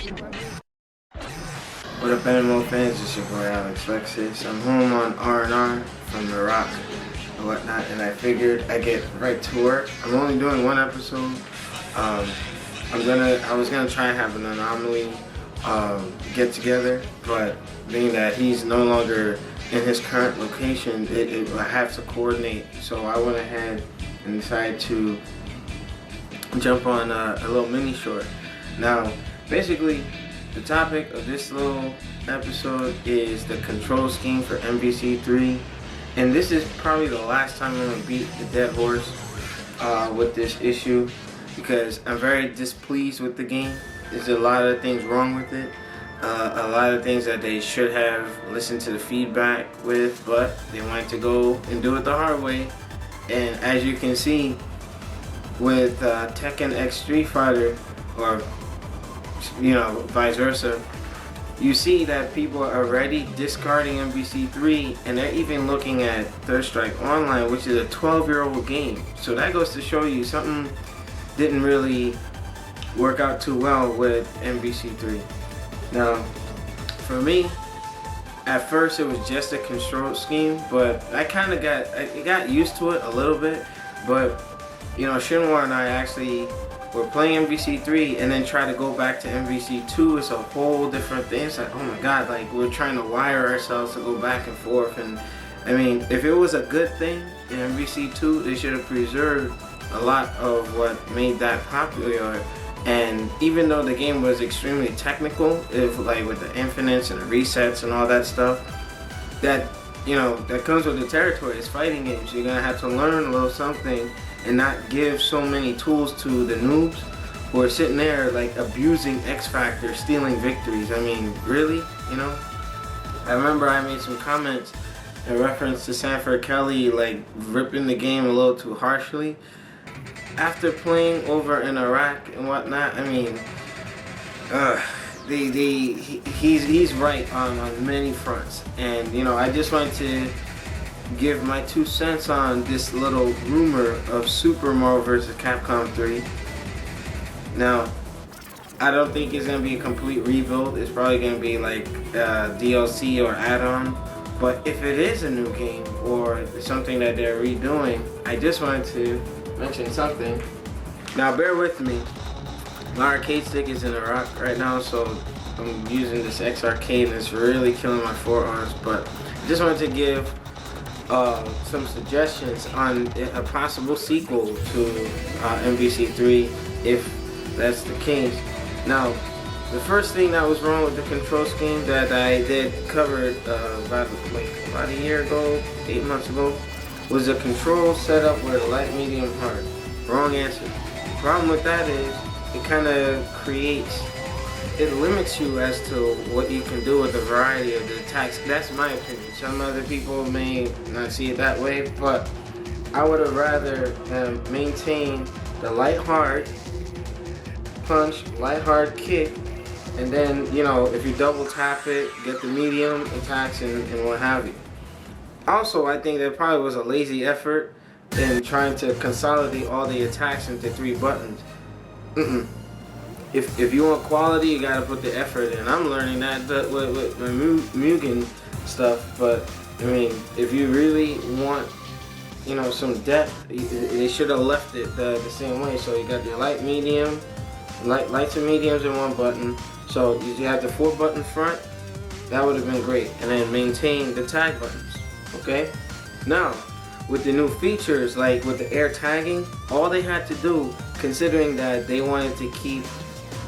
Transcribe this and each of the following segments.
What up, MMO fans? It's your boy Alexlexus. I'm home on R&R from Iraq and whatnot, and I figured I'd get right to work. I'm only doing one episode. I was gonna try and have an anomaly get together, but being that he's no longer in his current location, I have to coordinate. So I went ahead and decided to jump on a little mini short. Now, basically, the topic of this little episode is the control scheme for MvC 3, and this is probably the last time I'm going to beat the dead horse with this issue, because I'm very displeased with the game. There's a lot of things wrong with it, a lot of things that they should have listened to the feedback with, but they wanted to go and do it the hard way. And as you can see with Tekken X Street Fighter, or vice versa, you see that people are already discarding MvC 3, and they're even looking at Third Strike Online, which is a 12-year-old game. So that goes to show you something didn't really work out too well with MvC 3. Now, for me, at first it was just a control scheme, but I kind of got used to it a little bit. But Shinwar and I actually were playing MvC 3 and then try to go back to MvC 2. It's a whole different thing. It's like, oh my god, like we're trying to wire ourselves to go back and forth. And I mean, if it was a good thing in MvC 2, they should have preserved a lot of what made that popular. And even though the game was extremely technical, like with the infinites and the resets and all that stuff, that comes with the territory. It's fighting games. You're gonna have to learn a little something and not give so many tools to the noobs who are sitting there like abusing X Factor, stealing victories. I mean, really? I remember I made some comments in reference to Sanford Kelly like ripping the game a little too harshly. After playing over in Iraq and whatnot, I mean, he's right on many fronts. And I just wanted to give my 2 cents on this little rumor of Super Mario vs. Capcom 3. Now, I don't think it's going to be a complete rebuild. It's probably going to be like DLC or add-on. But if it is a new game or something that they're redoing, I just wanted to mention something. Now, bear with me. My arcade stick is in Iraq right now, so I'm using this X Arcade and it's really killing my forearms. But I just wanted to give some suggestions on a possible sequel to MvC 3 if that's the case. Now, the first thing that was wrong with the control scheme that I did cover about a year ago, 8 months ago, was a control setup with a light, medium, hard. Wrong answer. The problem with that is it kind of limits you as to what you can do with a variety of the attacks. That's my opinion. Some other people may not see it that way, but I would have rather maintain the light hard punch, light hard kick, and then if you double tap it, get the medium attacks and what have you. Also, I think there probably was a lazy effort in trying to consolidate all the attacks into 3 buttons. If you want quality, you gotta put the effort in. I'm learning that with my Mugen stuff, but I mean, if you really want, some depth, they should have left it the same way. So you got your light, medium, lights and mediums in 1 button. So you have the 4-button front. That would have been great, and then maintain the tag buttons. Okay. Now, with the new features, like with the air tagging, all they had to do, considering that they wanted to keep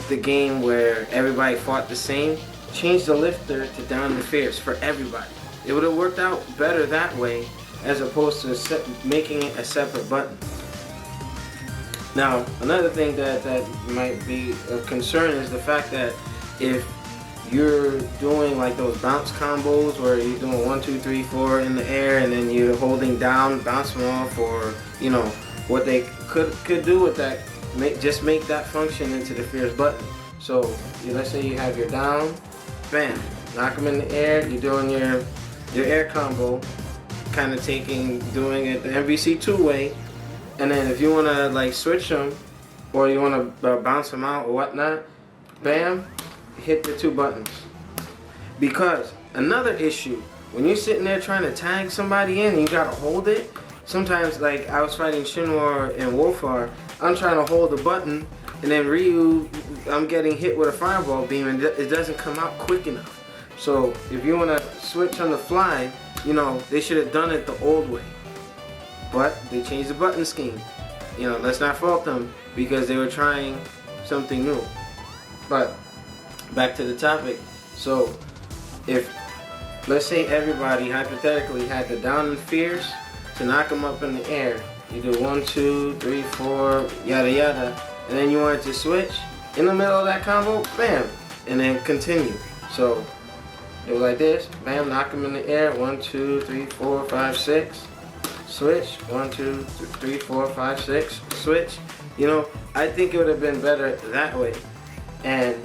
the game where everybody fought the same, change the lifter to down and fierce for everybody. It would have worked out better that way as opposed to making it a separate button. Now, another thing that might be of concern is the fact that if you're doing like those bounce combos where you're doing 1, 2, 3, 4 in the air and then you're holding down, bounce them off, or what they could do with that, just make that function into the fierce button. So let's say you have your down, bam, knock them in the air, you're doing your air combo, kind of doing it the MvC 2 way, and then if you want to like switch them or you want to bounce them out or whatnot, bam, hit the 2 buttons. Because another issue, when you're sitting there trying to tag somebody in and you gotta hold it, sometimes, like I was fighting Shinwar and Wolfar, I'm trying to hold the button, and then Ryu, I'm getting hit with a fireball beam, and it doesn't come out quick enough. So if you want to switch on the fly, you know, they should have done it the old way. But they changed the button scheme. You know, let's not fault them because they were trying something new. But back to the topic. So if, let's say everybody hypothetically had the down and fierce to knock them up in the air. You do 1, 2, 3, 4, yada yada, and then you wanted to switch in the middle of that combo, bam, and then continue. So it was like this, bam, knock them in the air, 1, 2, 3, 4, 5, 6, switch, 1, 2, 3, 4, 5, 6, switch. You know, I think it would have been better that way, and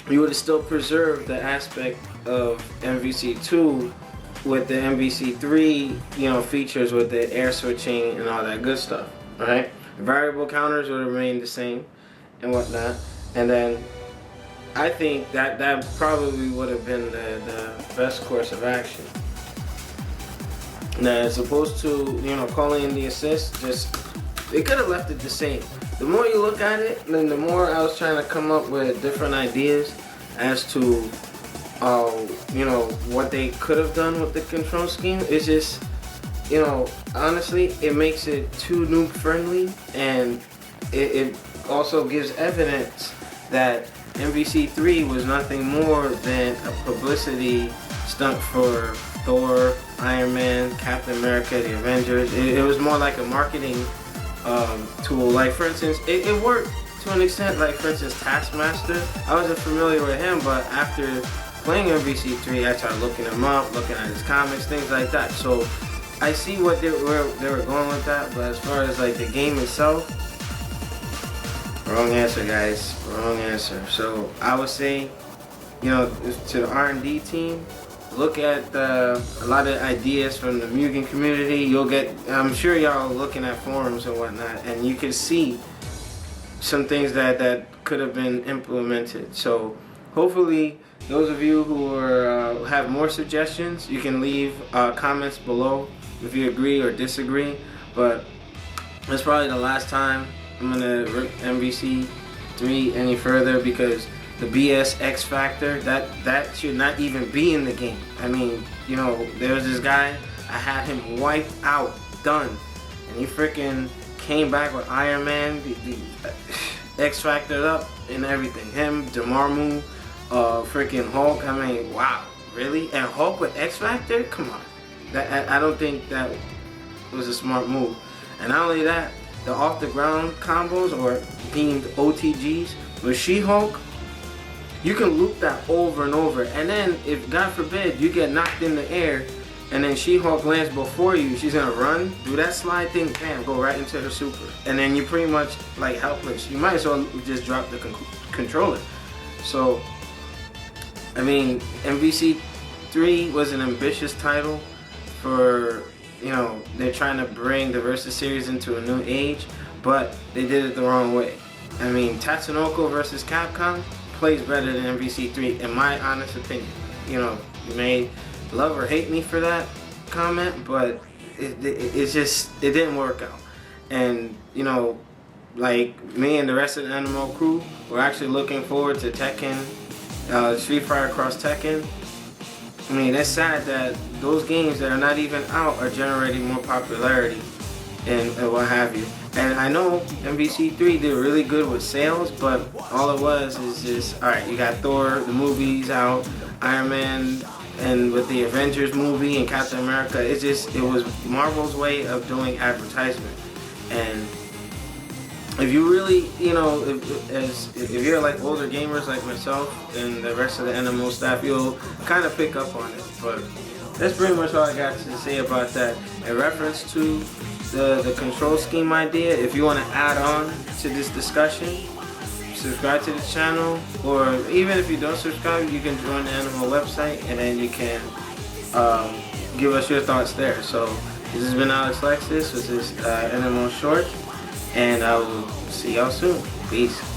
you would have still preserved the aspect of MvC 2 with the MvC 3, you know, features with the air switching and all that good stuff, right? Variable counters would remain the same and whatnot, and then I think that probably would have been the best course of action. Now, as opposed to, you know, calling in the assist, just, they could have left it the same. The more you look at it, then the more I was trying to come up with different ideas as to you know, what they could have done with the control scheme. It's just, you know, honestly, it makes it too noob friendly, and it also gives evidence that MvC 3 was nothing more than a publicity stunt for Thor, Iron Man, Captain America, the Avengers. It was more like a marketing tool. Like, for instance, it worked to an extent. Like, for instance, Taskmaster, I wasn't familiar with him, but after playing MvC 3, I started looking him up, looking at his comics, things like that. So I see what they were going with that, but as far as like the game itself, wrong answer, guys, wrong answer. So I would say, you know, to the R&D team, look at a lot of ideas from the Mugen community. You'll get, I'm sure y'all are looking at forums and whatnot, and you can see some things that could have been implemented. So hopefully, those of you who are, have more suggestions, you can leave comments below if you agree or disagree. But that's probably the last time I'm gonna rip MvC 3 any further, because the BS X Factor, that should not even be in the game. I mean, you know, there was this guy, I had him wiped out, done, and he freaking came back with Iron Man, the X Factor up and everything. Him, Dormammu, freaking Hulk. I mean, wow, really? And Hulk with X Factor? Come on. I don't think that was a smart move. And not only that, the off the ground combos, or deemed OTGs, with She-Hulk, you can loop that over and over. And then, if God forbid you get knocked in the air and then She-Hulk lands before you, she's gonna run, do that slide thing, bam, go right into her super. And then you're pretty much like helpless. You might as well just drop the controller. So, I mean, MvC 3 was an ambitious title for, you know, they're trying to bring the Versus series into a new age, but they did it the wrong way. I mean, Tatsunoko versus Capcom plays better than MvC 3, in my honest opinion. You know, you may love or hate me for that comment, but it just, it didn't work out. And, you know, like me and the rest of the Animal crew, we're actually looking forward to Tekken, Street Fighter Cross Tekken. I mean, it's sad that those games that are not even out are generating more popularity and what have you. And I know MvC 3 did really good with sales, but all it was is just, alright, you got Thor, the movies out, Iron Man, and with the Avengers movie and Captain America, it was Marvel's way of doing advertisement. And if you really, you know, if you're like older gamers like myself and the rest of the NMO staff, you'll kind of pick up on it. But that's pretty much all I got to say about that. In reference to the control scheme idea, if you want to add on to this discussion, subscribe to the channel, or even if you don't subscribe, you can join the Animal website and then you can give us your thoughts there. So this has been Alexlexus with this NMO short, and I will see y'all soon. Peace.